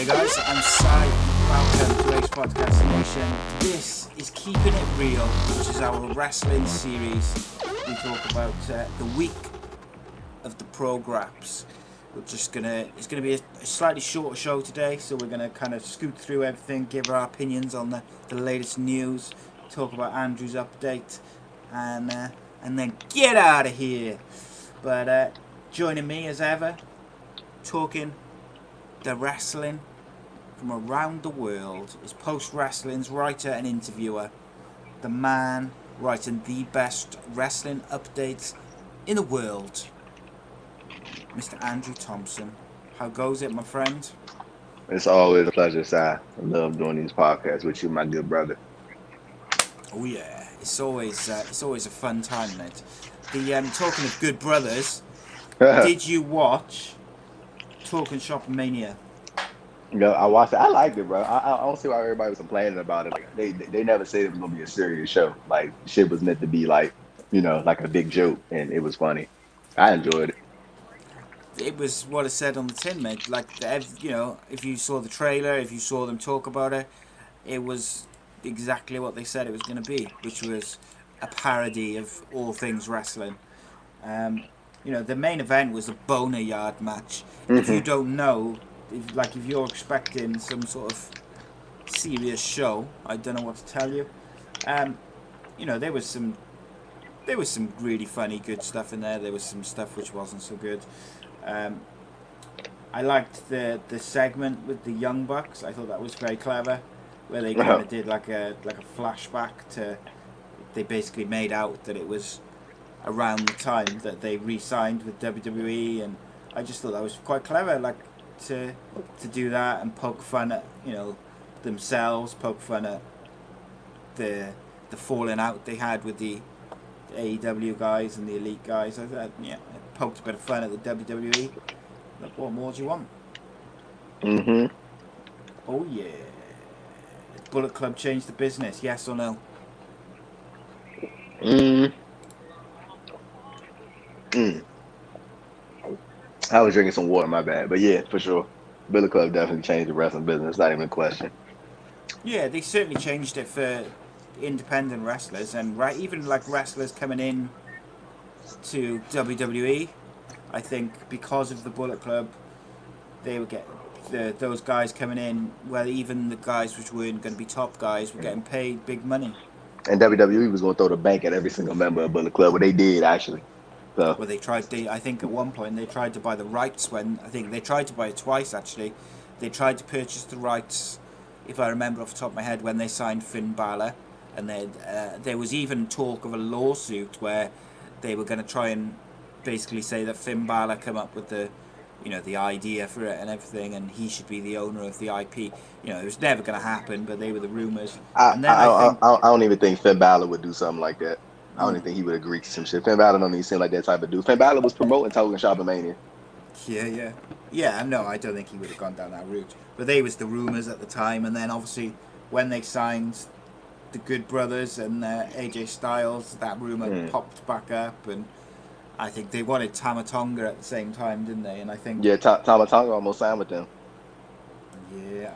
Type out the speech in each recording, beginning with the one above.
Hey guys, I'm Sai. Welcome to A.C.E Podcast Nation. This is Keepin It Real, which is our wrestling series. We talk about the week of the pro Graps. It's gonna be a slightly shorter show today, so we're gonna kind of scoot through everything, give our opinions on the latest news, talk about Andrew's update, and then get out of here. But joining me as ever, talking the wrestling from around the world, is Post Wrestling's writer and interviewer, the man writing the best wrestling updates in the world, Mr. Andrew Thompson. How goes it, my friend? It's always a pleasure, Si. I love doing these podcasts with you, my good brother. Oh yeah, it's always a fun time, mate. Talking of good brothers, did you watch Talking Shop Mania? I watched it. I liked it, bro. I don't see why everybody was complaining about it. Like they never said it was gonna be a serious show. Like shit was meant to be like like a big joke, and it was funny. I enjoyed it. It was what it said on the tin, mate. Like, if you saw the trailer, if you saw them talk about it, it was exactly what they said it was going to be, which was a parody of all things wrestling. The main event was a boneyard match. If you don't know, if you're expecting some sort of serious show, I don't know what to tell you. There was some really funny, good stuff in there. There was some stuff which wasn't so good. I liked the segment with the Young Bucks. I thought that was very clever, where they kind of did like a flashback to. They basically made out that it was around the time that they re-signed with WWE, and I just thought that was quite clever, like to do that and poke fun at themselves, poke fun at the falling out they had with the AEW guys and the Elite guys. I thought, it poked a bit of fun at the WWE. Like, what more do you want? Oh yeah. Bullet Club changed the business, yes or no? I was drinking some water, my bad. But yeah, for sure. Billy Club definitely changed the wrestling business. Not even a question. Yeah, they certainly changed it for independent wrestlers, and even like wrestlers coming in to WWE. I think because of the Bullet Club, they would get those guys coming in. Well, even the guys which weren't going to be top guys were getting paid big money. And WWE was going to throw the bank at every single member of Bullet Club, but they did actually. So. Well, I think at one point they tried to buy the rights. When I think they tried to buy it twice actually. They tried to purchase the rights, if I remember off the top of my head, when they signed Finn Balor, and then there was even talk of a lawsuit where they were going to try and basically say that Finn Balor came up with the idea for it and everything, and he should be the owner of the IP. It was never going to happen, but they were the rumors. I don't even think Finn Balor would do something like that. I don't even think he would agree to some shit. Finn Balor don't even seem like that type of dude. Finn Balor was promoting Talking Shop Mania. Yeah. No, I don't think he would have gone down that route. But they was the rumors at the time, and then obviously when they signed the Good Brothers and AJ Styles, that rumor popped back up, and I think they wanted Tama Tonga at the same time, didn't they? And I think Tama Tonga almost signed with them. Yeah,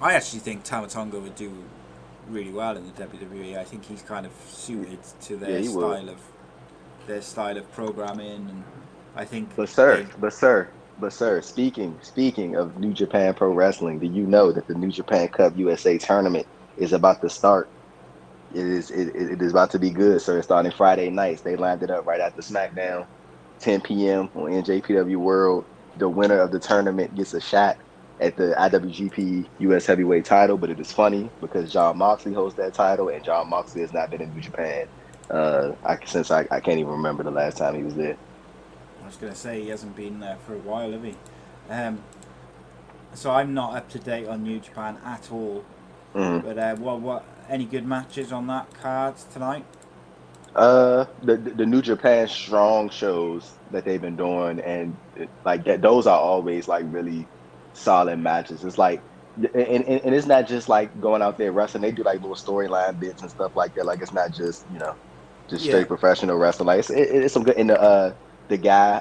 I actually think Tama Tonga would do really well in the WWE. I think he's kind of suited to their style of programming, and I think. But sir, speaking of New Japan Pro Wrestling, do you know that the New Japan Cup USA tournament is about to start? It is about to be good, sir. Starting Friday nights, they lined it up right after SmackDown, 10 p.m. on NJPW World. The winner of the tournament gets a shot at the IWGP US Heavyweight title, but it is funny because Jon Moxley holds that title, and Jon Moxley has not been in New Japan I can't even remember the last time he was there. I was going to say he hasn't been there for a while, have he? So I'm not up to date on New Japan at all. But what any good matches on that card tonight? The New Japan Strong shows that they've been doing, and those are always like really solid matches. It's like, and it's not just like going out there wrestling. They do like little storyline bits and stuff like that. Like it's not just straight professional wrestling. Like it's some good. And the guy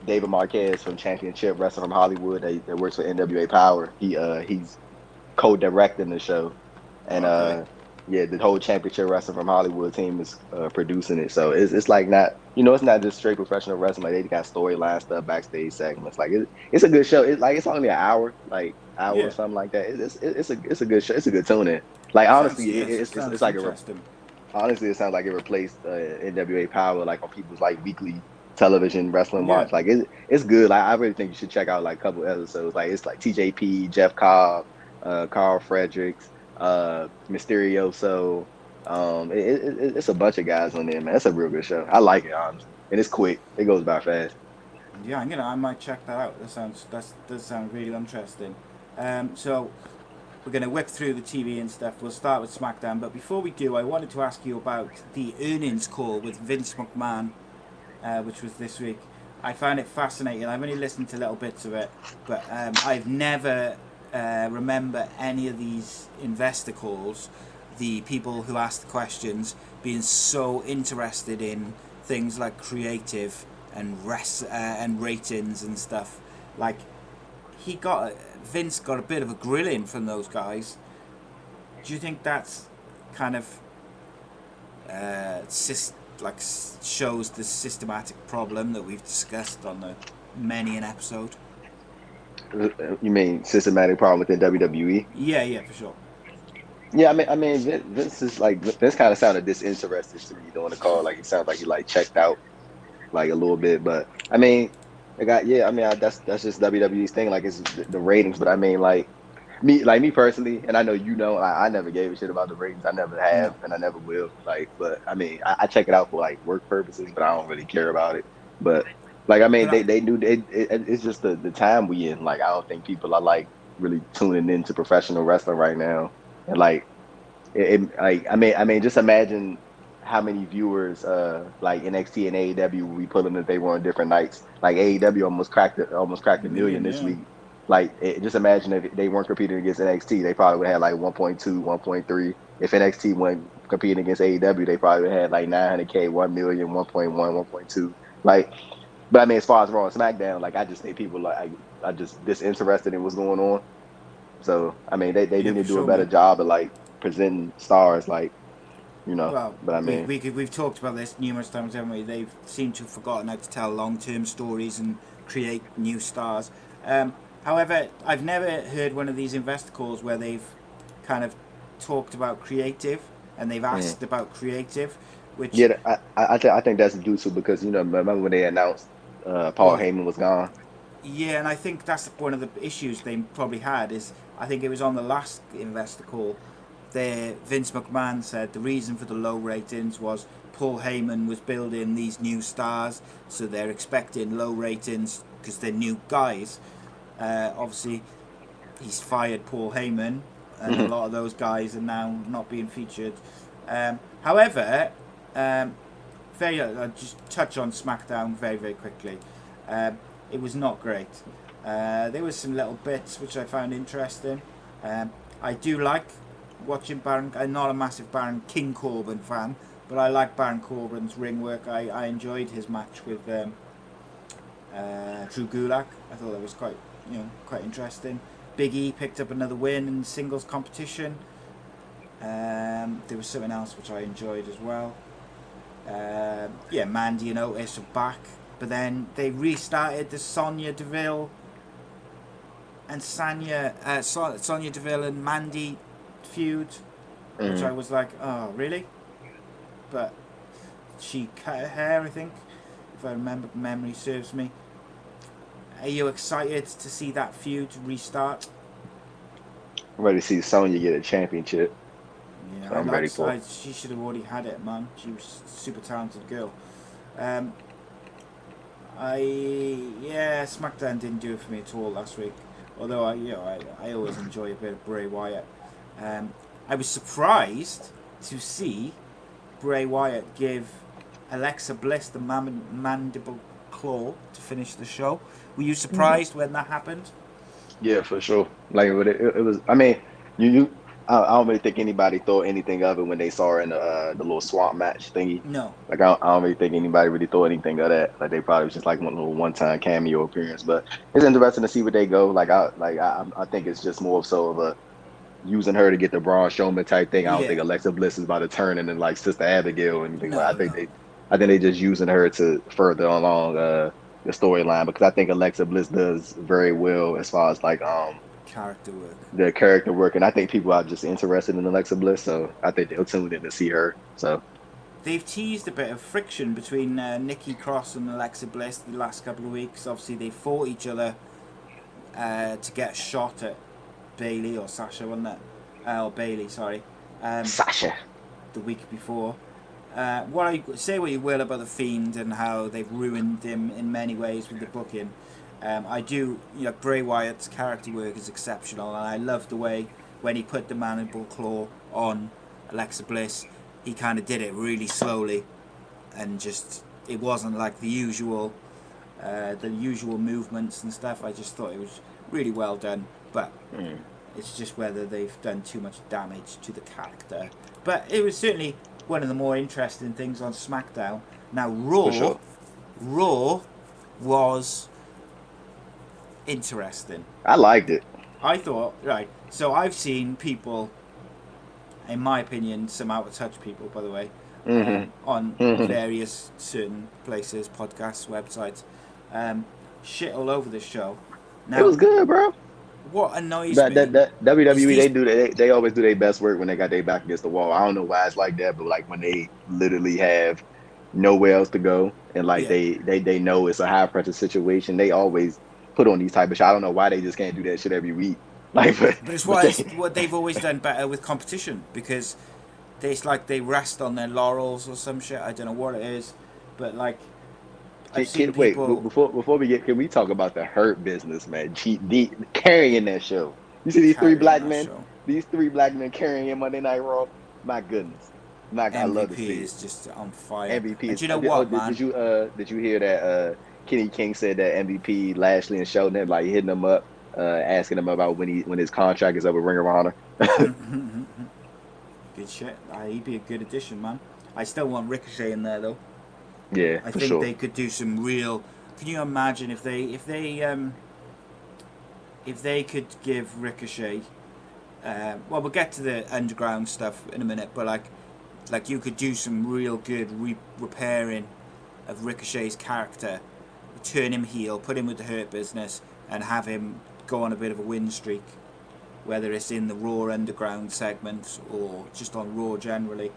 David Marquez from Championship Wrestling from Hollywood that works for NWA Power. He's co-directing the show, and Okay. yeah, the whole Championship Wrestling from Hollywood team is producing it. So it's like not, it's not just straight professional wrestling. Like they got storyline stuff, backstage segments. Like it's a good show. It's only an hour, like hour or Yeah. something like that. It's a good show. It's a good tune in. Like Sounds honestly, yes. it's Sounds like interesting. honestly, it sounds like it replaced NWA Power, like on people's like weekly television wrestling Yeah. watch. Like it's good. Like I really think you should check out like a couple episodes. Like it's like TJP, Jeff Cobb, Carl Fredericks, Mysterioso. It's a bunch of guys on there, man. It's a real good show. I like it honestly, and it's quick. It goes by fast. Yeah, I might check that out. That does sound really interesting. So we're going to whip through the TV and stuff. We'll start with SmackDown, but before we do, I wanted to ask you about the earnings call with Vince McMahon, which was this week. I found it fascinating. I've only listened to little bits of it, but I've never remember any of these investor calls, the people who ask the questions being so interested in things like creative and and ratings and stuff. Like Vince got a bit of a grilling from those guys. Do you think that's kind of shows the systematic problem that we've discussed on the many an episode? You mean systematic problem within WWE? Yeah, for sure. Yeah, I mean, Vince is like Vince kind of sounded disinterested to me during the call. Like it sounds like he like checked out like a little bit. But I mean, that's just WWE's thing. Like it's the ratings. But I mean, like me personally, and I know I never gave a shit about the ratings. I never have, No. and I never will. Like, but I mean, I check it out for like work purposes, but I don't really care about it. But like, I mean, But I, they do. It's just the time we in. Like, I don't think people are like really tuning into professional wrestling right now, and like like I mean, just imagine how many viewers like NXT and AEW would be pulling if they were on different nights. Like AEW almost cracked a million million, this yeah. week. Like just imagine if they weren't competing against NXT, they probably would have had like 1.2, 1.3. If NXT went competing against AEW, they probably would have had like 900K, 1 million, 1.1, 1.2. Like, but I mean, as far as Raw and SmackDown, like I just think people like are just disinterested in what's going on. So I mean, they Yeah, need to for do a sure, better man. job of like presenting stars, like. Well, But I mean, we've talked about this numerous times, haven't we? They've seemed to have forgotten how to tell long-term stories and create new stars. However, I've never heard one of these investor calls where they've kind of talked about creative and they've mm. asked about creative, which, Yeah, I think that's due to because remember when they announced Paul well, Heyman was gone. yeah, and I think that's one of the issues they probably had is I think it was on the last investor call. There, Vince McMahon said the reason for the low ratings was Paul Heyman was building these new stars, so they're expecting low ratings because they're new guys. Obviously, he's fired Paul Heyman, and a lot of those guys are now not being featured. However, I'll just touch on SmackDown very, very quickly. It was not great. There was some little bits which I found interesting. I do like watching Baron. I'm not a massive Baron King Corbin fan, but I like Baron Corbin's ring work. I enjoyed his match with Drew Gulak. I thought that was quite interesting. Big E picked up another win in singles competition. There was something else which I enjoyed as well. Yeah, Mandy and Otis are back, but then they restarted the Sonya Deville and Sonya Deville and Mandy feud, which I was like, oh really? But she cut her hair, I think, if I remember memory serves me. Are you excited to see that feud restart? I'm ready to see Sonya get a championship, Yeah, so I'm ready for it. she should have already had it, man. She was a super talented girl. Um, SmackDown didn't do it for me at all last week. Although I always enjoy a bit of Bray Wyatt. I was surprised to see Bray Wyatt give Alexa Bliss the mandible claw to finish the show. Were you surprised when that happened? Yeah, for sure. Like, but it was. I mean, you. I don't really think anybody thought anything of it when they saw her in the little swamp match thingy. No. Like I don't really think anybody really thought anything of that. Like they probably was just like one little one-time cameo appearance. But it's interesting to see where they go. I think it's just more so of a using her to get the Braun Strowman type thing. I don't think Yeah. Alexa Bliss is about to turn into like Sister Abigail or anything. Like No. I think they just using her to further along the storyline because I think Alexa Bliss does very well as far as like Character work. the character work, and I think people are just interested in Alexa Bliss, so I think they'll tune in to see her. So They've teased a bit of friction between Nikki Cross and Alexa Bliss the last couple of weeks. Obviously, they fought each other to get a shot at Bailey or Sasha, wasn't it? Or Bailey, sorry. Sasha. The week before. Say what you will about the Fiend and how they've ruined him in many ways with the booking. I do, Bray Wyatt's character work is exceptional, and I love the way when he put the mandible claw on Alexa Bliss, he kind of did it really slowly, and just it wasn't like the usual movements and stuff. I just thought it was really well done, but it's just whether they've done too much damage to the character. But it was certainly one of the more interesting things on SmackDown. Now Raw was interesting. I liked it. I thought, right, so I've seen people, in my opinion, some out of touch people, by the way, on various certain places, podcasts, websites, shit all over this show. Now, It was good, bro. What annoys But me? that WWE, they always do their best work when they got their back against the wall. I don't know why it's like that, but like when they literally have nowhere else to go and like they know it's a high pressure situation, they always put on these type of shit. I don't know why they just can't do that shit every week. Like, but it's what they've always done better with competition, because it's like they rest on their laurels or some shit. I don't know what it is, but like I've seen people. Wait, before we get, can we talk about the Hurt Business, man? Carrying that show. You see these three black men? These three black men carrying Monday Night Raw. My goodness, I love to see MVP is just on fire. MVP. And do you know what, man? Did you hear that? Kenny King said that MVP Lashley and Shelton like hitting him up, asking him about when his contract is up with Ring of Honor. Good shit. He'd be a good addition, man. I still want Ricochet in there though. Yeah, I think they could do some real. Can you imagine if they could give Ricochet? Well, we'll get to the underground stuff in a minute, but like you could do some real good repairing of Ricochet's character, turn him heel, put him with the Hurt Business, and have him go on a bit of a win streak, whether it's in the Raw Underground segment or just on Raw generally.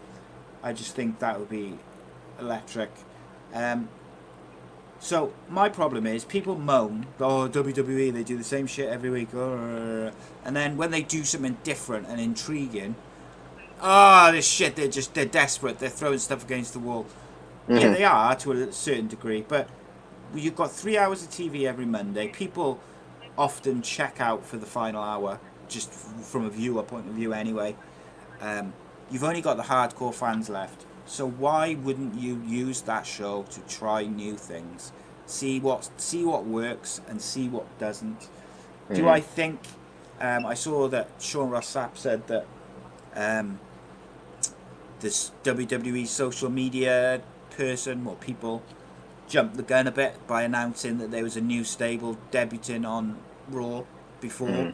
I just think that would be electric. So my problem is people moan, oh, WWE, they do the same shit every week, and then when they do something different and intriguing, this shit, they're desperate, they're throwing stuff against the wall. Yeah, they are to a certain degree, but you've got 3 hours of TV every Monday. People often check out for the final hour, just from a viewer point of view anyway. You've only got the hardcore fans left. So why wouldn't you use that show to try new things, see what works and see what doesn't? Do I think? I saw that Sean Ross Sapp said that this WWE social media person or people jumped the gun a bit by announcing that there was a new stable debuting on Raw before.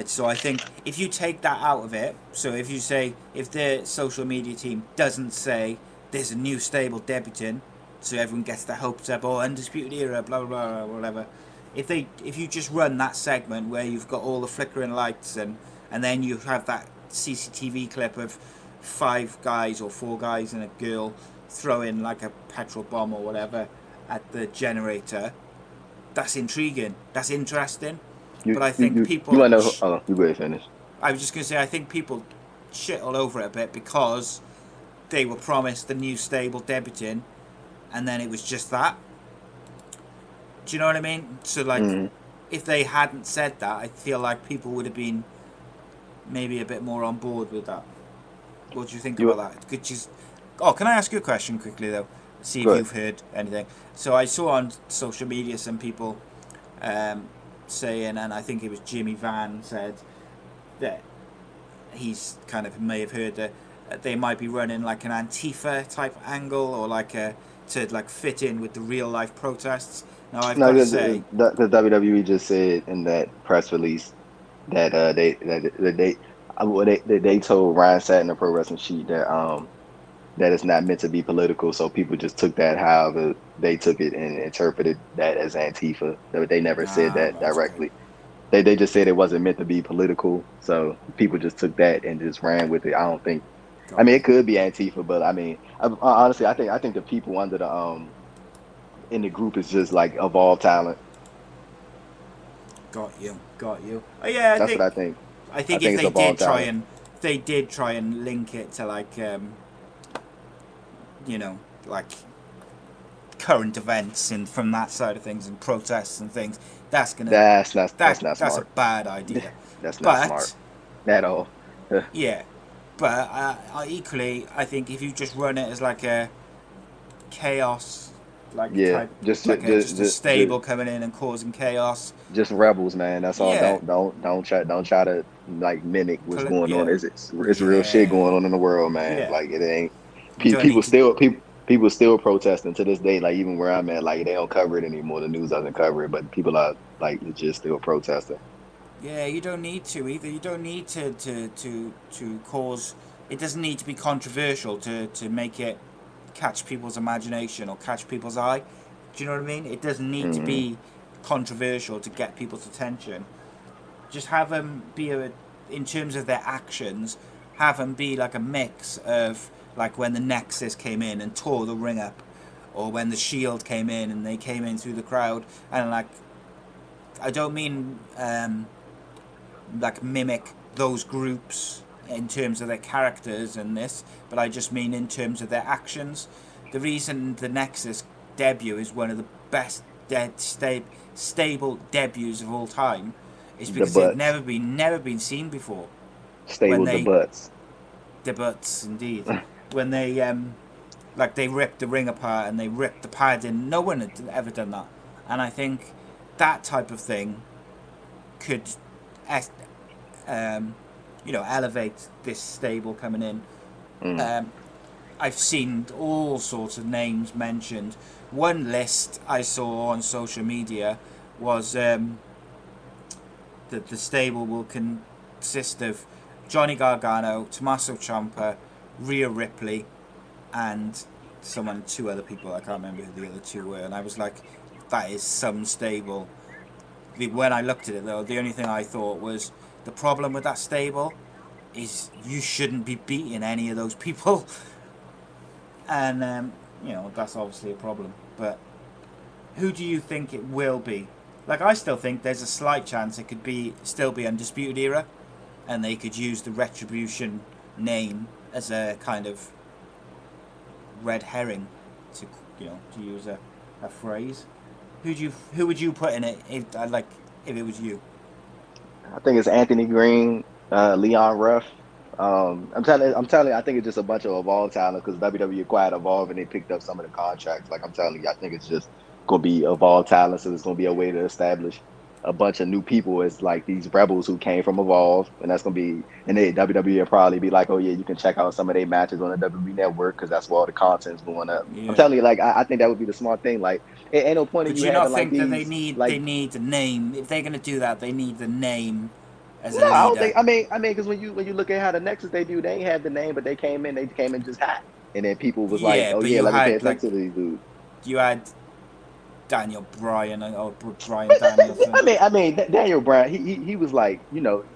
So I think if you take that out of it, so if you say, if the social media team doesn't say there's a new stable debuting, so everyone gets their hopes up, Undisputed Era, blah blah blah, whatever. If you just run that segment where you've got all the flickering lights and then you have that CCTV clip of 5 guys or 4 guys and a girl throwing like a petrol bomb or whatever at the generator, that's intriguing, that's interesting. But I think people... You want to know... Oh, you go ahead, finish. I was just going to say, I think people shit all over it a bit because they were promised the new stable debuting and then it was just that. Do you know what I mean? So, like, if they hadn't said that, I feel like people would have been maybe a bit more on board with that. What do you think about that? Could you... can I ask you a question quickly, though? See if you've heard anything. So I saw on social media some people... saying, and I think it was Jimmy Van said that he's kind of may have heard that they might be running like an Antifa type angle, or like a to like fit in with the real life protests. Now I've No, got to because say, WWE just said in that press release that they told Ryan Satin in the Pro Wrestling Sheet that it's not meant to be political. So people just took that however they took it and interpreted that as Antifa. They never said that right, okay, directly. They just said it wasn't meant to be political. So people just took that and just ran with it. I don't think. I got mean, you, it could be Antifa, but I mean, honestly, I think the people under the in the group is just like evolved talent. got you. Oh yeah, That's what I think. I I think think if it's they evolved did try talent. and link it to like you know, like current events and from that side of things and protests and things, that's gonna That's not that's a smart. bad idea. That's not smart But at all. yeah, but equally, I think if you just run it as like a chaos, like Yeah, type, like a just a stable coming in and causing chaos. just rebels, man. That's all. Yeah, Don't try to like mimic what's going on. yeah, It's real shit yeah, going on in the world, man. yeah. Like it ain't You don't need to. people still protesting to this day. Like even where I'm at, like they don't cover it anymore. The news doesn't cover it, but people are like legit still protesting. Yeah, you don't need to either. You don't need to cause. It doesn't need to be controversial to make it catch people's imagination or catch people's eye. Do you know what I mean? It doesn't need to Hmm. be controversial to get people's attention. Just have them be in terms of their actions, have them be like a mix of like when the Nexus came in and tore the ring up, or when the Shield came in and they came in through the crowd, and like I don't mean like mimic those groups in terms of their characters and this, but I just mean in terms of their actions. The reason the Nexus debut is one of the best stable debuts of all time is The because they've butts, never been seen before. When stable the they butts. debuts indeed, when they like they ripped the ring apart and they ripped the padding. No one had ever done that, and I think that type of thing could um, elevate this stable coming in. Mm. Um, I've seen all sorts of names mentioned. One list I saw on social media was that the stable will consist of Johnny Gargano, Tommaso Ciampa, Rhea Ripley, and two other people. I can't remember who the other two were. And I was like, that is some stable. When I looked at it though, the only thing I thought was the problem with that stable is you shouldn't be beating any of those people, and that's obviously a problem. But who do you think it will be? Like I still think there's a slight chance it could still be Undisputed Era, and they could use the Retribution name as a kind of red herring, to use a phrase. Who would you put in it if it was you? I think it's Anthony Green, Leon Ruff. I'm telling you, I think it's just a bunch of Evolve talent because WWE acquired Evolve and they picked up some of the contracts. Like I'm telling you, I think it's just gonna be Evolve talent, so it's gonna be a way to establish a bunch of new people as like these rebels who came from Evolve, and that's gonna be, and they WWE will probably be like, oh yeah, you can check out some of their matches on the WWE Network because that's where all the content's going up. I'm Yeah. telling you, like I think that would be the smart thing. Like, ain't no point in But you do you not having like think that these they like. need the name? If they're gonna do that, they need the name as a No, I don't leader. think. I mean, because when you look at how the Nexus debut, they ain't had the name, but they came in just hot, and then people was like, Yeah, oh but yeah, you let me pay had like attention to these dudes. you had Daniel Bryan or Bryan Danielson. I mean, Daniel Bryan, he was like,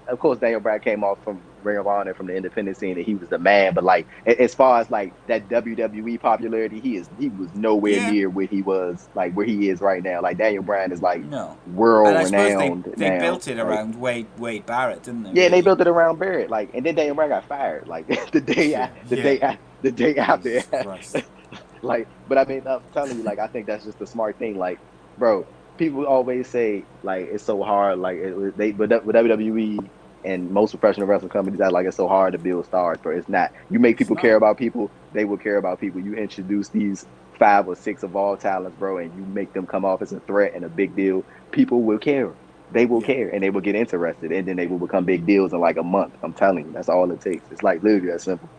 of course, Daniel Bryan came off from Ring of Honor from the independent scene, and he was the man. But like, as far as like that WWE popularity, he was nowhere Yeah, near where he was, like where he is right now. Like Daniel Bryan is like no, and world I suppose renowned they now. built it Like, around Wade Barrett, didn't they? yeah, and they Really? built it around Barrett. Like, and then Daniel Bryan got fired. Like Yeah, yeah. the day after. Jesus Christ. Like, but I mean, I'm telling you, like, I think that's just a smart thing. Like, bro, people always say like it's so hard. Like, with WWE and most professional wrestling companies, that like it's so hard to build stars, but it's not. You make It's people care not. about people, they will care about people. You introduce these five or six of all talents, bro, and you make them come off as a threat and a big deal. People will care. they will Yeah. care and they will get interested, and then they will become big deals in like a month. I'm telling you, that's all it takes. It's like literally that simple.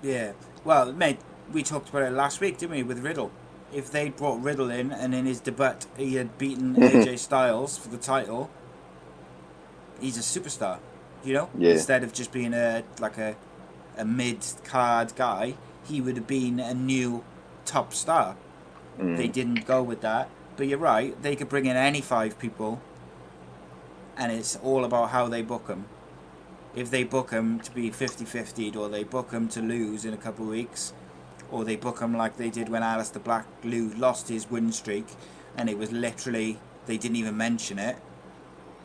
Yeah. Well, mate, we talked about it last week, didn't we, with Riddle? If they brought Riddle in and in his debut he had beaten AJ Styles for the title, he's a superstar. You know, Yeah. instead of just being a mid card guy, he would have been a new top star. They Mm. didn't go with that, but you're right. They could bring in any 5 people, and it's all about how they book them. If they book them to be 50-50, or they book them to lose in a couple of weeks, or they book them like they did when Aleister Black lost his win streak, and it was literally, they didn't even mention it,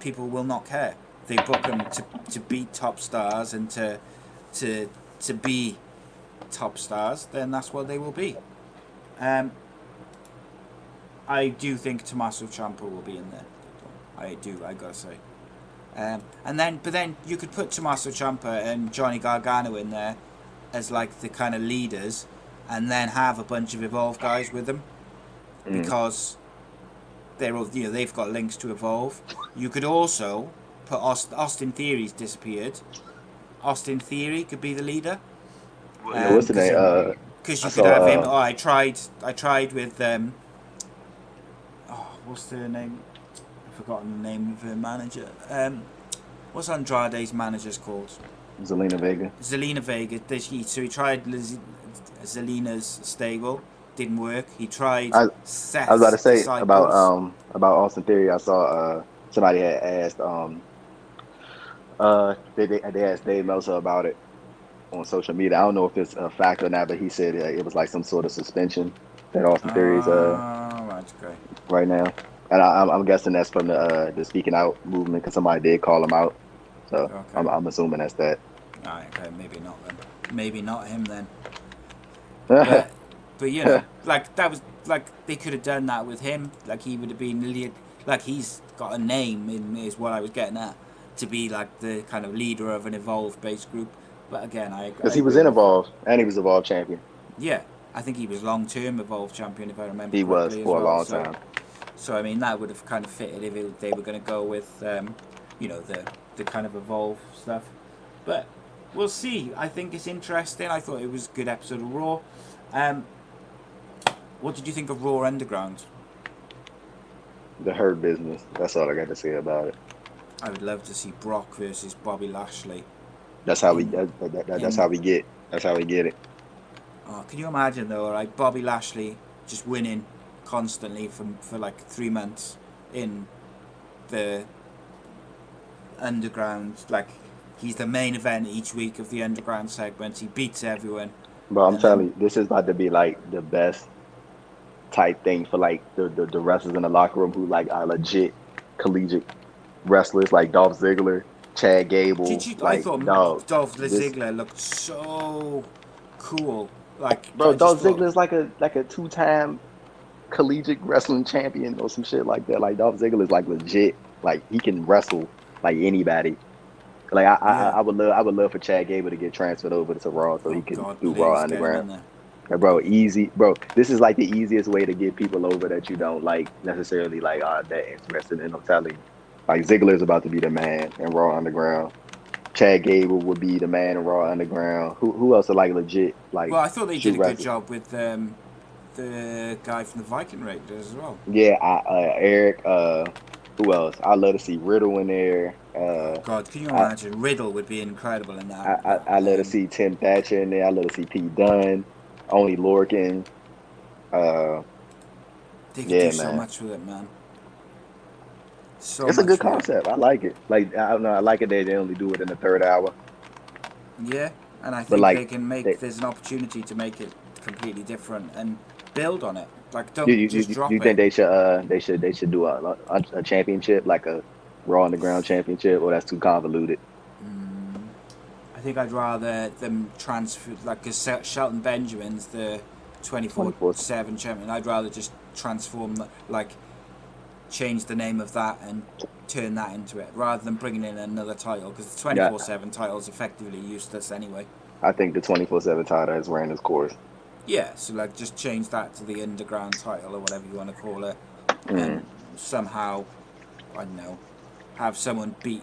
people will not care. They book them to beat top stars and to be top stars, then that's what they will be. I do think Tommaso Ciampa will be in there. I do, I gotta say. But then you could put Tommaso Ciampa and Johnny Gargano in there as like the kind of leaders, and then have a bunch of Evolve guys with them, because they're all, they've got links to Evolve. You could also put Austin Theory's disappeared. Austin Theory could be the leader, Yeah, what's the name? because I you could have him. saw. Oh, I tried with what's their name? I've forgotten the name of her manager. What's Andrade's manager's called? Zelina Vega. Zelina Vega. So he tried Zelina's stable, didn't work. He tried I I was about to Seth's say disciples. about Austin Theory. I saw somebody had asked they asked Dave Meltzer about it on social media. I don't know if it's a fact or not, but he said it was like some sort of suspension that Austin Theory is Right, okay. right now, and I'm guessing that's from the speaking out movement because somebody did call him out. So Okay. I'm assuming that's that. Alright, okay, maybe not then. Maybe not him then. Yeah, But like that was like they could have done that with him. Like he would have been like he's got a name in is what I was getting at, to be like the kind of leader of an Evolve based group. But again, I because he was agree in with Evolve and he was Evolve champion. yeah. I think he was long term Evolve champion if I remember He was correctly as for a well. long time. So I mean that would have kind of fitted if they were going to go with the kind of Evolve stuff. But we'll see. I think it's interesting. I thought it was a good episode of Raw. What did you think of Raw Underground? The Hurt Business. That's all I got to say about it. I would love to see Brock versus Bobby Lashley. That's how we. In, That's how we get. That's how we get it. can you imagine though, like Bobby Lashley just winning constantly for like 3 months in the Underground? Like he's the main event each week of the Underground segments. He beats everyone. But I'm And then telling you, this is about to be like the best type thing for like the wrestlers in the locker room who like are legit collegiate wrestlers like Dolph Ziggler, Chad did Gable, you? I like thought dog. Dolph This Ziggler looked so cool. Like I bro, just Dolph thought, Ziggler is like a 2-time collegiate wrestling champion or some shit like that. Like Dolph Ziggler is like legit. Like he can wrestle like anybody. Like yeah. I would love for Chad Gable to get transferred over to Raw so he Oh can God, do Raw please get him Underground. in there. Bro, easy, bro. This is like the easiest way to get people over that you don't like necessarily like are that interested in. I'm telling you, like Ziggler's about to be the man in Raw Underground. Chad Gable would be the man in Raw Underground. Who else are like legit like Well, I thought they did shoot a good wrestlers? job with the guy from the Viking Raiders as well. Yeah, Eric. Who else? I love to see Riddle in there. Oh God, can you I imagine? Riddle would be incredible in that. I love to see Tim Thatcher in there. I love to see Pete Dunne, Only Lorcan. Uh, They could do yeah, so man. much with it, man. So It's a good much with it. concept. I like it. Like I don't know. I like it that they only do it in the third hour. Yeah, and I But think they like, can they, make. There's an opportunity to make it completely different and build on it. Like, you, don't you just you you drop think it. they should do a championship like a Raw Underground championship, or that's too convoluted? I think I'd rather them transfer, like, because Shelton Benjamin's the 24. 24/7 champion. I'd rather just transform, like, change the name of that and turn that into it, rather than bringing in another title, because the Yeah, 24/7 title is effectively useless anyway. I think the 24/7 title has ran its course. Yeah, so like just change that to the underground title or whatever you want to call it, Mm. and somehow I don't know, have someone beat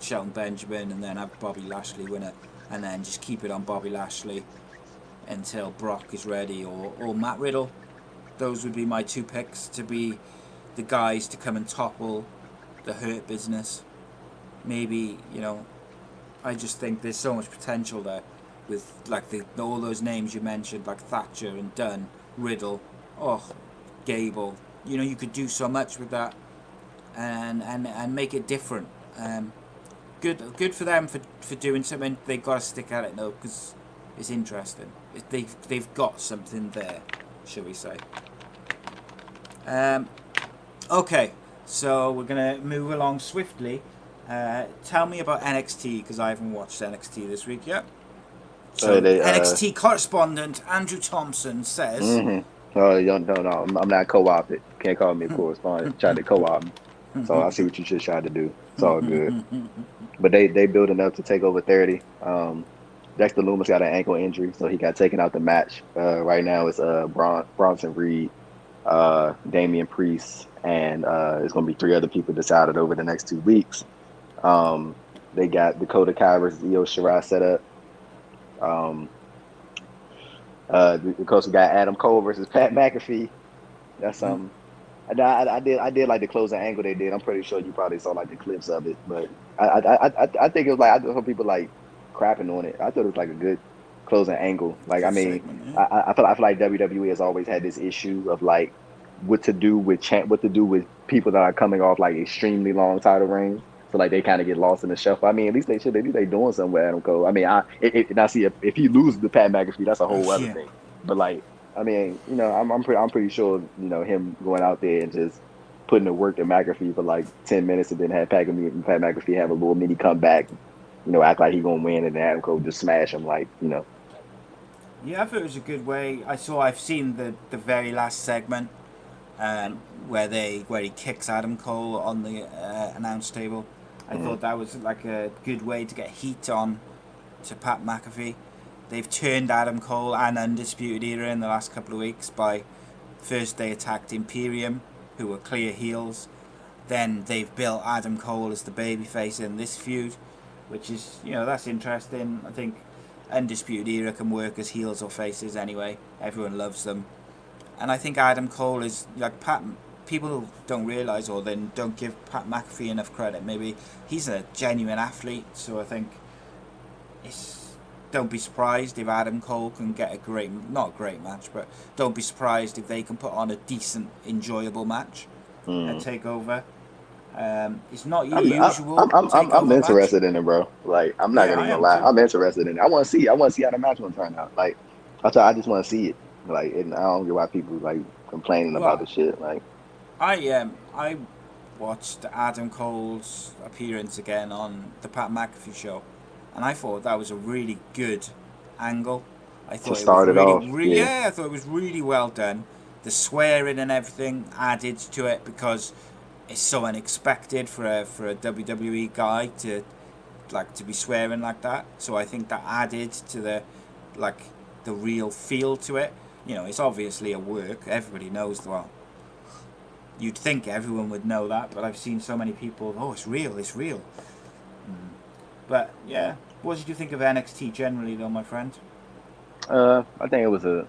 Shelton Benjamin and then have Bobby Lashley win it, and then just keep it on Bobby Lashley until Brock is ready, or Matt Riddle. Those would be my two picks to be the guys to come and topple the Hurt Business. Maybe, I just think there's so much potential there with like all those names you mentioned, like Thatcher and Dunn, Riddle, Gable. You could do so much with that, and make it different. Good for them for doing something. They've got to stick at it though, because it's interesting. They've got something there, shall we say? Okay, so we're gonna move along swiftly. Tell me about NXT, because I haven't watched NXT this week yet. So NXT correspondent Andrew Thompson says. Mm-hmm. No, I'm not co-opted. Can't call me a correspondent. Tried to co-opt me. So I see what you just tried to do. It's all good. But they building up to take over 30. Dexter Lumis got an ankle injury, so he got taken out the match. Right now it's Bronson Reed, Damian Priest, and it's going to be 3 other people decided over the next 2 weeks. They got Dakota Kai versus Io Shirai set up. Of course, we got Adam Cole versus Pat McAfee. That's something. I did like the closing angle they did. I'm pretty sure you probably saw like the clips of it, but I think it was like I saw people like crapping on it. I thought it was like a good closing angle. Like, I mean, segment, yeah. I feel like WWE has always had this issue of like what to do with people that are coming off like extremely long title reigns. So like they kind of get lost in the shuffle. I mean, at least they doing something with Adam Cole. I mean, I see if he loses to Pat McAfee, that's a whole other thing. But like, I mean, I'm pretty sure him going out there and just putting the work to McAfee for like 10 minutes and then have Pat McAfee have a little mini comeback, act like he gonna win and then Adam Cole just smash him Yeah, I thought it was a good way. I've seen the very last segment, where he kicks Adam Cole on the announce table. I thought that was like a good way to get heat on to Pat McAfee. They've turned Adam Cole and Undisputed Era in the last couple of weeks by first they attacked Imperium, who were clear heels. Then they've built Adam Cole as the babyface in this feud, which is, that's interesting. I think Undisputed Era can work as heels or faces anyway. Everyone loves them. And I think Adam Cole is like Pat. People don't realise or then don't give Pat McAfee enough credit. Maybe he's a genuine athlete, so I think don't be surprised if Adam Cole can get not a great match, but don't be surprised if they can put on a decent, enjoyable match at TakeOver. It's not your usual. I'm interested in it, bro. Like, I'm not gonna lie. I'm interested in it. I want to see how the match will turn out. Like, I just want to see it. Like, and I don't get why people like complaining about the shit. Like, I watched Adam Cole's appearance again on the Pat McAfee show, and I thought that was a really good angle. I thought I thought it was really well done. The swearing and everything added to it because it's so unexpected for a WWE guy to be swearing like that. So I think that added to the real feel to it. It's obviously a work. Everybody knows. Well, you'd think everyone would know that, but I've seen so many people. Oh, it's real. But yeah, what did you think of NXT generally, though, my friend? I think it was a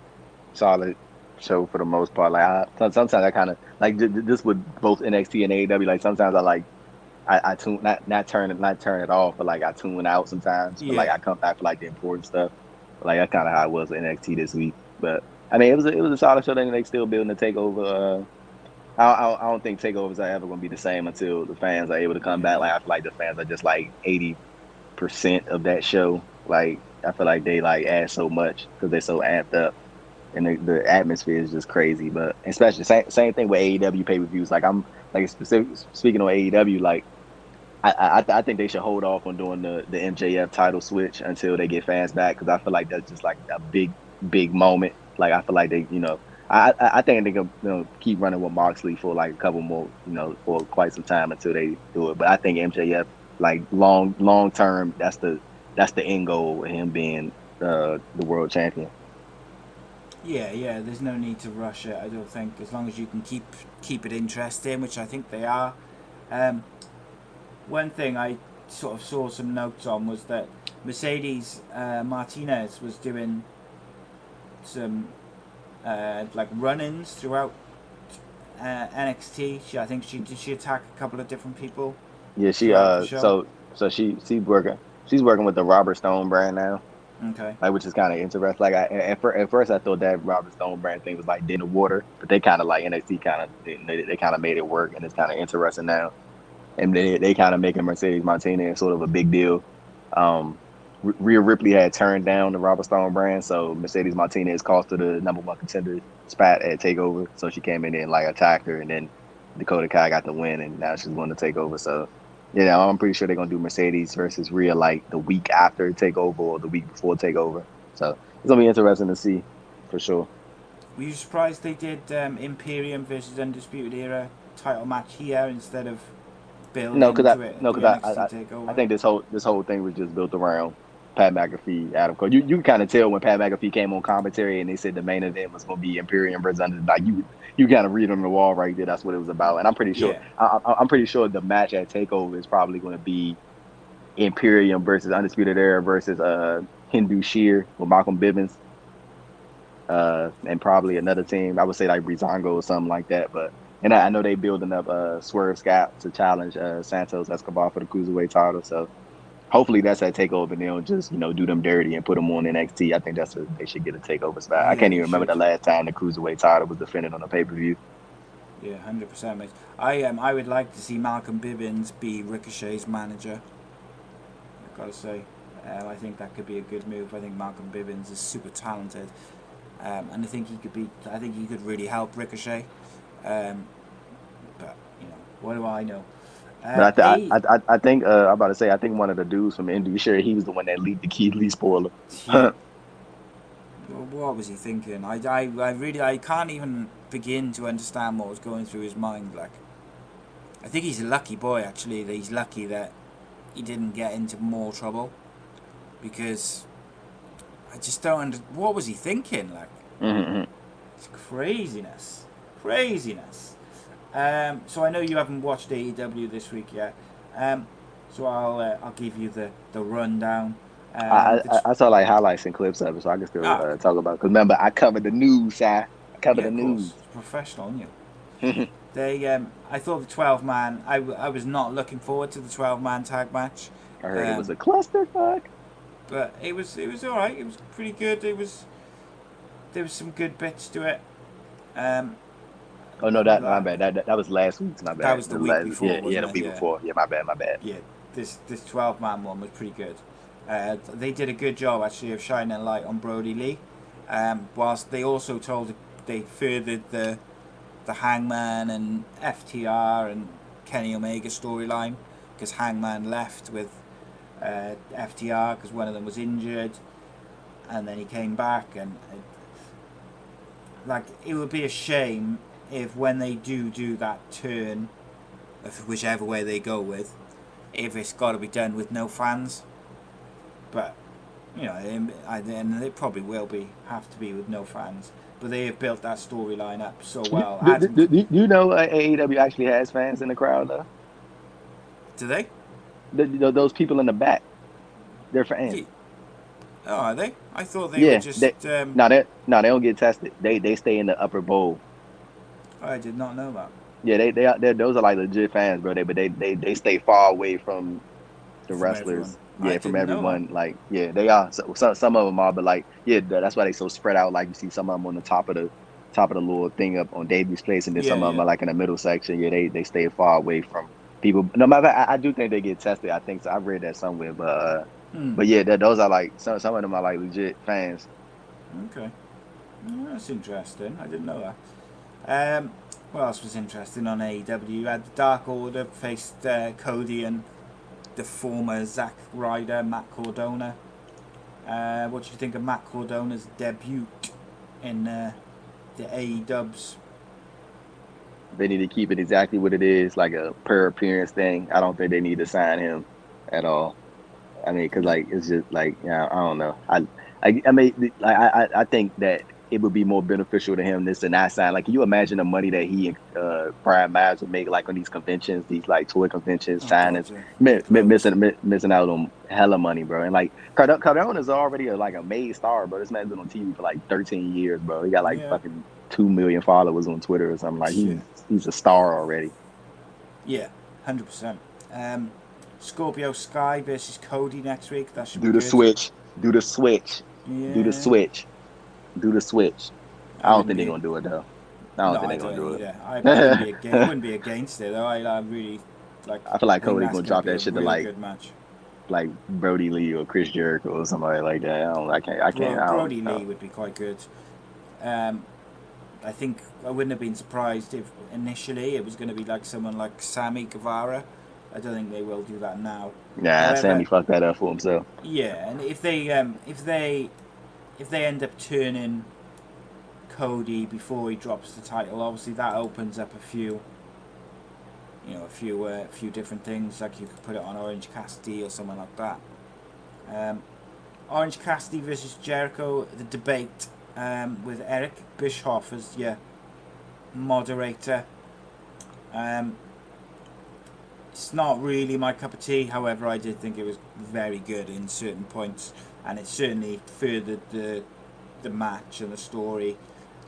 solid show for the most part. Like, sometimes I kind of like this with both NXT and AEW. Like, sometimes I tune not turn it off, but like I tune out sometimes. But like I come back for like the important stuff. But, like, that's kind of how it was with NXT this week. But I mean, it was a solid show. Then they still building the TakeOver. I don't think takeovers are ever going to be the same until the fans are able to come back. Like, I feel like the fans are just like 80% of that show. Like, I feel like they like add so much because they're so amped up, and the atmosphere is just crazy. But especially same thing with AEW pay-per-views. Like, I'm like speaking of AEW, like I think they should hold off on doing the MJF title switch until they get fans back, because I feel like that's just like a big moment. Like, I feel like they I think they can keep running with Moxley for like a couple more, for quite some time until they do it. But I think MJF, like long term, that's the end goal with him being the world champion. Yeah. There's no need to rush it. I don't think, as long as you can keep it interesting, which I think they are. One thing I sort of saw some notes on was that Mercedes Martinez was doing some like run-ins throughout NXT. I think she attack a couple of different people Yeah, throughout the show. so she's working with the Robert Stone brand now. Okay. Like, which is kind of interesting. Like, at first I thought that Robert Stone brand thing was like dead in the water, but they kind of like NXT kind of they kind of made it work, and it's kind of interesting now. And they kind of making Mercedes Martinez sort of a big deal. Rhea Ripley had turned down the Robert Stone brand, so Mercedes Martinez cost her the #1 contender spot at Takeover. So she came in and like attacked her, and then Dakota Kai got the win, and now she's going to Takeover. So yeah, I'm pretty sure they're gonna do Mercedes versus Rhea like the week after Takeover or the week before Takeover. So it's gonna be interesting to see for sure. Were you surprised they did Imperium versus Undisputed Era title match here instead of building No, to it at the because NXT Takeover? I think this whole thing was just built around Pat McAfee, Adam Cole. You kind of tell when Pat McAfee came on commentary and they said the main event was going to be Imperium versus Undisputed. Like you kind of read on the wall right there. That's what it was about. And I'm pretty sure I'm pretty sure the match at Takeover is probably going to be Imperium versus Undisputed Era versus Hindu Sheer with Malcolm Bivens. And probably another team. I would say like Breezango or something like that. But and I know they building up Swerve Scott to challenge Santos Escobar for the cruiserweight title. So hopefully that's that takeover and they don't just do them dirty and put them on NXT. I think they should get a takeover spot. I can't even remember the last time the cruiserweight title was defended on a pay-per-view. Yeah, 100%, mate. I would like to see Malcolm Bivens be Ricochet's manager. I've got to say, I think that could be a good move. I think Malcolm Bivens is super talented. And I think he could really help Ricochet. But what do I know? But I think I'm about to say I think one of the dudes from Indy Share, he was the one that leaked the Keith Lee spoiler. Yeah. What was he thinking? I can't even begin to understand what was going through his mind. Like, I think he's a lucky boy actually. That he's lucky that he didn't get into more trouble, because I just don't what was he thinking? Like, It's craziness. So I know you haven't watched AEW this week yet. So I'll give you the rundown. I saw like highlights and clips of it, so I can still talk about it. Because remember, I covered the news, I covered the news. It's professional, aren't you? I thought the 12-man. I was not looking forward to the 12-man tag match. I heard it was a clusterfuck. But it was all right. It was pretty good. There was some good bits to it. Oh no, my bad. That was last week's. My bad. That was the week before. Yeah, the week before. Yeah, my bad. Yeah, this 12-man one was pretty good. They did a good job actually of shining a light on Brody Lee. Whilst they also they furthered the Hangman and FTR and Kenny Omega storyline, because Hangman left with FTR because one of them was injured, and then he came back, and it would be a shame if when they do that turn, of whichever way they go with, if it's got to be done with no fans. But and it probably will have to be with no fans. But they have built that storyline up so well. Do you know AEW actually has fans in the crowd though? Do they? Those people in the back, they're fans. Oh, are they? I thought they were just. No, they don't get tested. They stay in the upper bowl. I did not know that. Yeah, those are like legit fans, bro. But they stay far away from the wrestlers. Everyone. From everyone. Like, yeah, they are. So some of them are, but like, yeah, that's why they so spread out. Like, you see some of them on the top of the little thing up on Davies Place, and then some of them are like in the middle section. Yeah, they stay far away from people. No matter, I do think they get tested. I think so. I've read that somewhere, but yeah, those are like some of them are like legit fans. Okay, that's interesting. I didn't know that. What else was interesting on AEW? You had the Dark Order faced Cody and the former Zack Ryder, Matt Cardona. What do you think of Matt Cardona's debut in the AEWs? They need to keep it exactly what it is, like a per appearance thing. I don't think they need to sign him at all. I mean, because like it's just like, I don't know. I mean, I think that it would be more beneficial to him this to not sign. Like, can you imagine the money that he and Brian Myers would make, like on these conventions, these like tour conventions, Oh God, signings, yeah. Make loads. missing out on hella money, bro. And like Cardone is already like a made star, bro. This man's been on TV for like 13 years, bro. He got like Yeah. fucking 2 million followers on Twitter or something. Like Shit. he's a star already. Yeah, 100%. Scorpio Sky versus Cody next week. That should Do be the good. switch. Do the switch. Yeah. Do the switch. Do the switch. I don't think they're gonna do it though. I don't think they're gonna do either. it. I wouldn't be against it though. I really like. I feel like think Cody that's gonna drop be that a shit to real good match. like Brody Lee or Chris Jericho or somebody like that. I can't. Brody Lee would be quite good. I think I wouldn't have been surprised if initially it was going to be like someone like Sammy Guevara. I don't think they will do that now. Nah, however, Sammy fucked that up for himself. Yeah, and if they end up turning Cody before he drops the title, obviously that opens up a few different things. Like you could put it on Orange Cassidy or someone like that. Orange Cassidy versus Jericho, the debate with Eric Bischoff as your moderator. It's not really my cup of tea. However, I did think it was very good in certain points, and it certainly furthered the match and the story.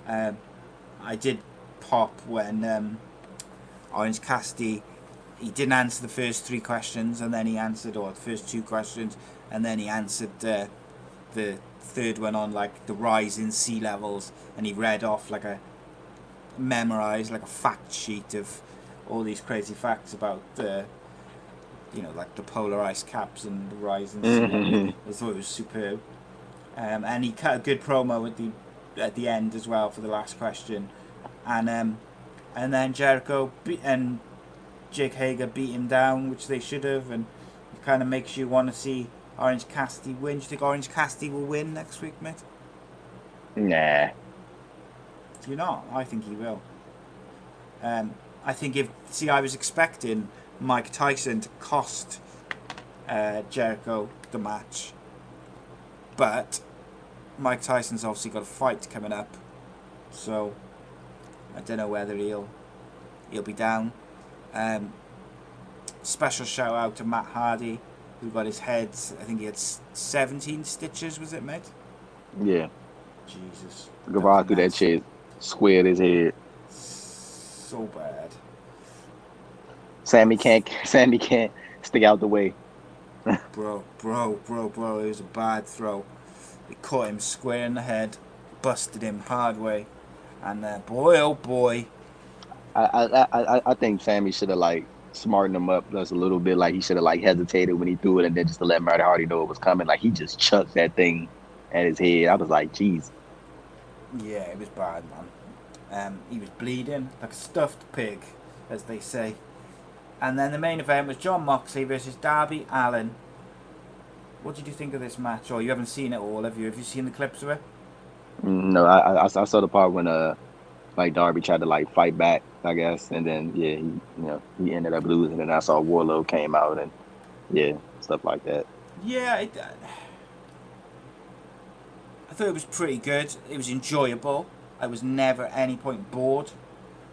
I did pop when Orange Cassidy, he didn't answer the first 3 questions, and then he answered, or the first 2 questions, and then he answered the third one on like the rise in sea levels, and he read off memorized like a fact sheet of all these crazy facts about like the polar ice caps and the rise in sea levels. I thought it was superb. And he cut a good promo at the end as well for the last question, and then Jericho and Jake Hager beat him down, which they should have, and it kind of makes you want to see Orange Cassidy win. Do you think Orange Cassidy will win next week, mate? Nah. Do you not? I think he will. I think I was expecting Mike Tyson to cost Jericho the match, but Mike Tyson's obviously got a fight coming up, so I don't know whether he'll be down. Special shout out to Matt Hardy, who got his head, I think he had 17 stitches, was it, mate? Yeah. Jesus. Guevara through that shit, squared his head. So bad. Sammy can't stick out the way. Bro, it was a bad throw. It caught him square in the head, busted him hard way, and boy, oh boy. I think Sammy should have like smartened him up just a little bit. Like he should have like hesitated when he threw it, and then just to let Matt Hardy know it was coming. Like he just chucked that thing at his head. I was like, jeez. Yeah, it was bad, man. He was bleeding like a stuffed pig, as they say. And then the main event was Jon Moxley versus Darby Allin. What did you think of this match? Or you haven't seen it all, have you? Have you seen the clips of it? No, I saw the part when like Darby tried to like fight back, I guess, and then he ended up losing, and I saw Warlow came out and stuff like that. Yeah, I thought it was pretty good. It was enjoyable. I was never at any point bored.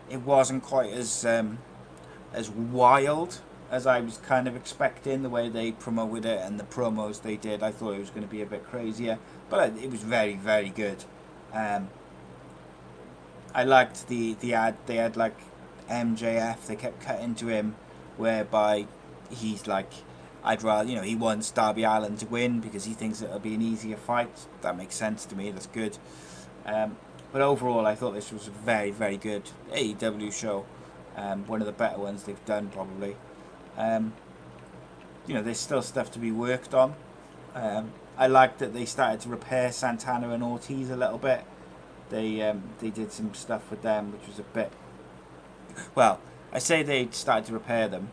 It wasn't quite as wild as I was kind of expecting, the way they promoted it and the promos they did. I thought it was going to be a bit crazier, but it was very, very good. I liked the ad. They had like MJF. They kept cutting to him, whereby he's like, I'd rather, he wants Darby Allin to win because he thinks it'll be an easier fight. That makes sense to me. That's good. But overall, I thought this was a very, very good AEW show. One of the better ones they've done, probably. There's still stuff to be worked on. I liked that they started to repair Santana and Ortiz a little bit. They did some stuff with them, which was a bit... Well, I say they started to repair them.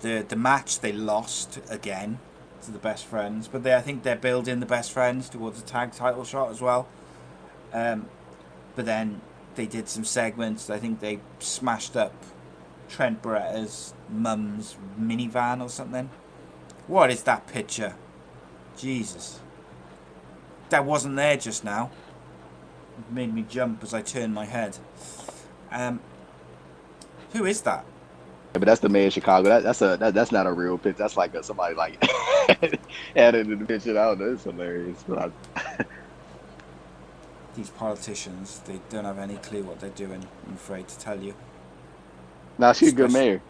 The match they lost again to the Best Friends, but I think they're building the Best Friends towards a tag title shot as well. But then they did some segments. I think they smashed up Trent Beretta's mum's minivan or something. What is that picture? Jesus. That wasn't there just now. It made me jump as I turned my head. Who is that? But that's the mayor of Chicago. That's not a real picture. That's like somebody like added in the picture. I don't know. It's hilarious. But These politicians, they don't have any clue what they're doing, I'm afraid to tell you. nah, she's a good Especially, mayor.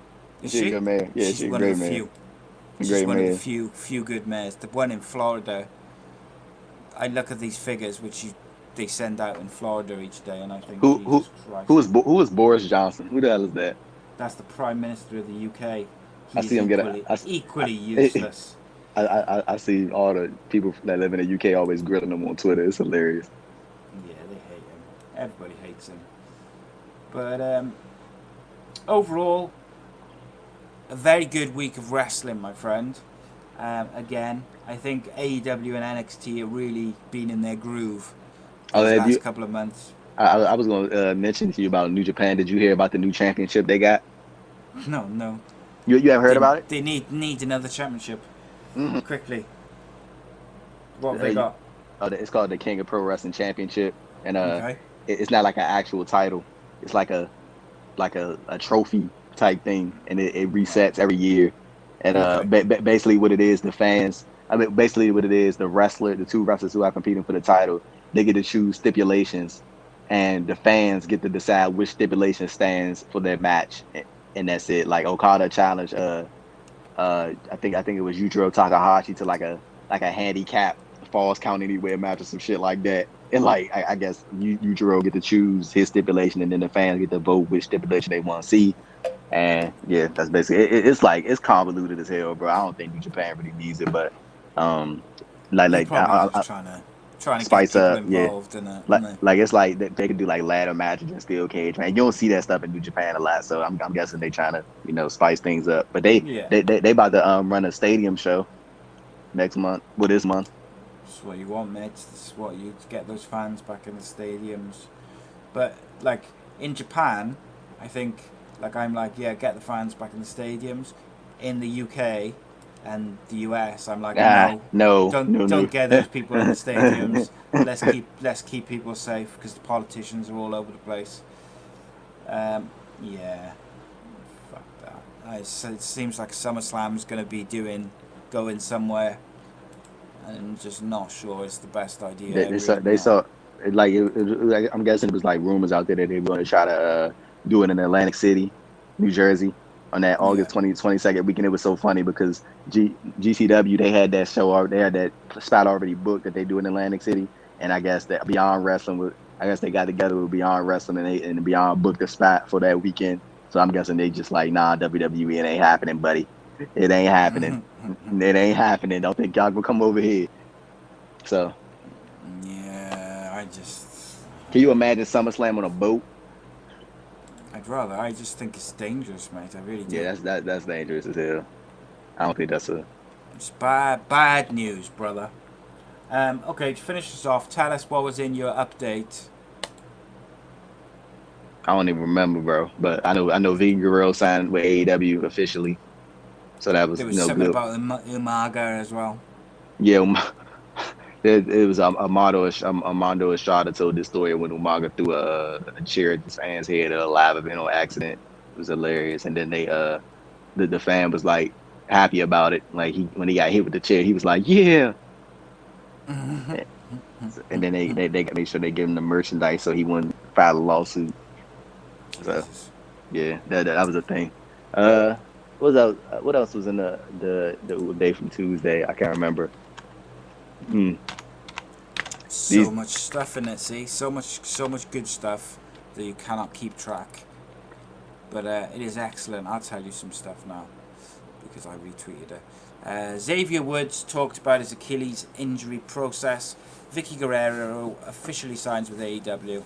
is She's a she? good mayor. Yeah, She's she's a one of great the mayor. few. A She's great one of the mayor. few good mayors. The one in Florida, I look at these figures they send out in Florida each day, and I think, Who Jesus Christ. who is Boris Johnson? Who the hell is that? That's the Prime Minister of the UK. I He is see him get equally useless. I see all the people that live in the UK always grilling him on Twitter. It's hilarious. Yeah, they hate him. Everybody hates him. But overall, a very good week of wrestling, my friend. Again, I think AEW and NXT have really been in their groove Oh, these have last you? couple of months. I was going to mention to you about New Japan. Did you hear about the new championship they got? No. You haven't heard about it? They need another championship Mm-hmm. quickly. What have they got? It's called the King of Pro Wrestling Championship, and Okay. it's not like an actual title. It's like a trophy type thing, and it resets every year. And Okay. basically what it is, the fans. I mean, basically what it is, the two wrestlers who are competing for the title, they get to choose stipulations, and the fans get to decide which stipulation stands for their match, and that's it. Like Okada challenged, I think it was Yujiro Takahashi to like a handicap falls count anywhere match or some shit like that. And like I guess Yujiro get to choose his stipulation, and then the fans get to vote which stipulation they want to see. And yeah, that's basically it's like it's convoluted as hell, bro. I don't think New Japan really needs it, but um, They're like probably just trying to get spice people up, yeah. involved in it, aren't Like they? like it's like they could do like ladder matches and steel cage, man. You don't see that stuff in New Japan a lot, so I'm guessing they trying to spice things up. But Yeah. they about to run a stadium show next month. Well, this month. That's what you want, mate. This is what you get those fans back in the stadiums. But like in Japan, I think I'm like, yeah, get the fans back in the stadiums. In the UK and the US, I'm like, no, No, no, no. don't get those people in the stadiums. Let's keep people safe because the politicians are all over the place. Yeah, fuck that. It seems like SummerSlam's going to be going somewhere, and just not sure it's the best idea. They saw like I'm guessing it was like rumors out there that they were going to try to do it in Atlantic City, New Jersey, on that Yeah. August 22nd weekend. It was so funny because GCW, they had that show, they had that spot already booked that they do in Atlantic City, and I guess that Beyond Wrestling I guess they got together with Beyond Wrestling, and Beyond booked the spot for that weekend. So I'm guessing they just like, nah, WWE, it ain't happening, buddy. It ain't happening. It ain't happening. Don't think y'all gonna come over here. So Yeah, can you imagine SummerSlam on a boat? I'd rather. I just think it's dangerous, mate. I really do. Yeah, that's dangerous as hell. I don't think that's a. It's bad news, brother. Okay, to finish this off, tell us what was in your update. I don't even remember, bro. But I know Vegan Guerrero signed with AEW officially, so that was There was something good. about Umaga as well. Yeah, it was Armando Estrada told this story when Umaga threw a chair at this fan's head at a live event on accident. It was hilarious, and then the fan was like happy about it. Like when he got hit with the chair, he was like, yeah. And then they make sure they give him the merchandise so he wouldn't file a lawsuit. So Jesus. yeah, that was a thing. What else was in the day from Tuesday? I can't remember. So much stuff in it, see? So much good stuff that you cannot keep track. But it is excellent. I'll tell you some stuff now because I retweeted it. Xavier Woods talked about his Achilles injury process. Vicky Guerrero officially signs with AEW.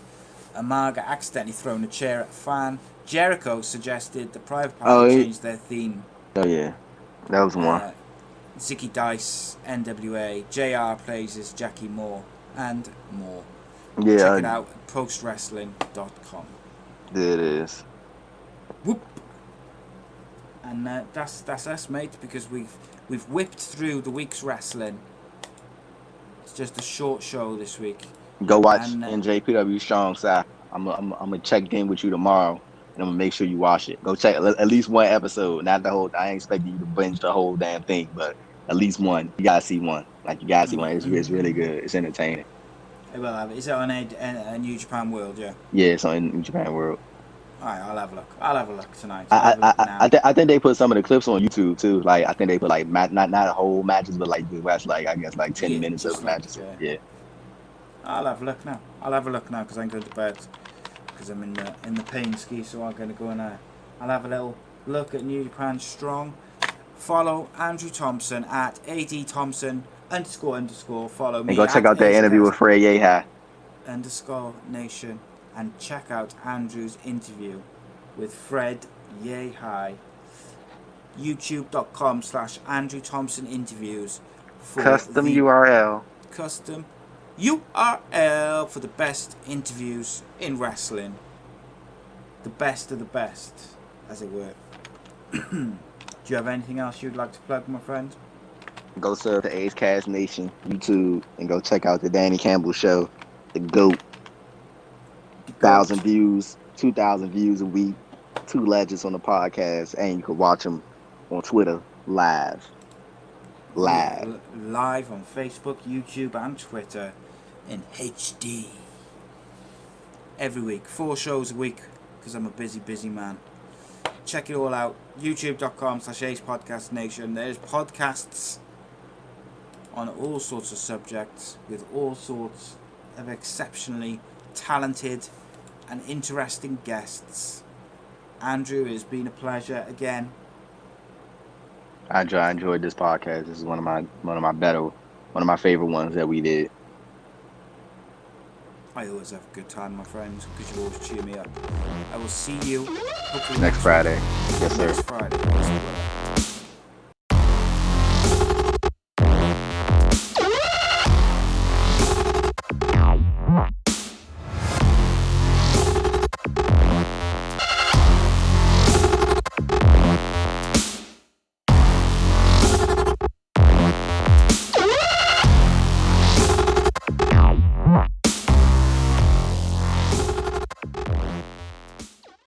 Umaga accidentally thrown a chair at a fan. Jericho suggested the Private Party change their theme. Oh yeah, that was one. Zicky Dice, NWA, JR plays as Jackie Moore, and more. Yeah, check it out at postwrestling.com. There it is. Whoop. And that's us, mate, because we've whipped through the week's wrestling. It's just a short show this week. Go watch And NJPW Strong Side. I'm gonna check in with you tomorrow, and I'm gonna make sure you watch it. Go check at least one episode, not the whole. I ain't expecting you to binge the whole damn thing, but at least one. You gotta see one. Like you gotta see one. It's really good. It's entertaining. well, is it on a New Japan World? Yeah. Yeah, it's on in Japan World. All right, I'll have a look. I'll have a look tonight. I'll have a look now. I think they put some of the clips on YouTube too. Like I think they put like not a whole matches, but like just watch like I guess like 10 minutes of just the like matches. Yeah. I'll have a look now. I'll have a look now because I'm going to bed because I'm in the pain ski. So I'm going to go and I'll have a little look at New Japan Strong. Follow Andrew Thompson at AD Thompson __ Follow me And go check at out that interview with Fred Yehi. _Nation and check out Andrew's interview with Fred Yehi. YouTube.com/Andrew Thompson interviews for Custom URL. Custom URL for the best interviews in wrestling. The best of the best, as it were. Do you have anything else you'd like to plug, my friend? Go serve the A.C.E Podcast Nation YouTube and go check out the Danny Campbell Show, the GOAT. 1,000 views, 2,000 views a week, 2 legends on the podcast, and you can watch them on Twitter live. Yeah, live on Facebook, YouTube, and Twitter in HD. Every week, 4 shows a week, because I'm a busy man. Check it all out. YouTube.com/A.C.E Podcast Nation. There's podcasts on all sorts of subjects with all sorts of exceptionally talented and interesting guests. Andrew, it's been a pleasure again. I enjoyed this podcast. This is one of my favorite ones that we did. I always have a good time, my friends, because you always cheer me up. I will see you hopefully next Friday. Yes, sir. Next Friday.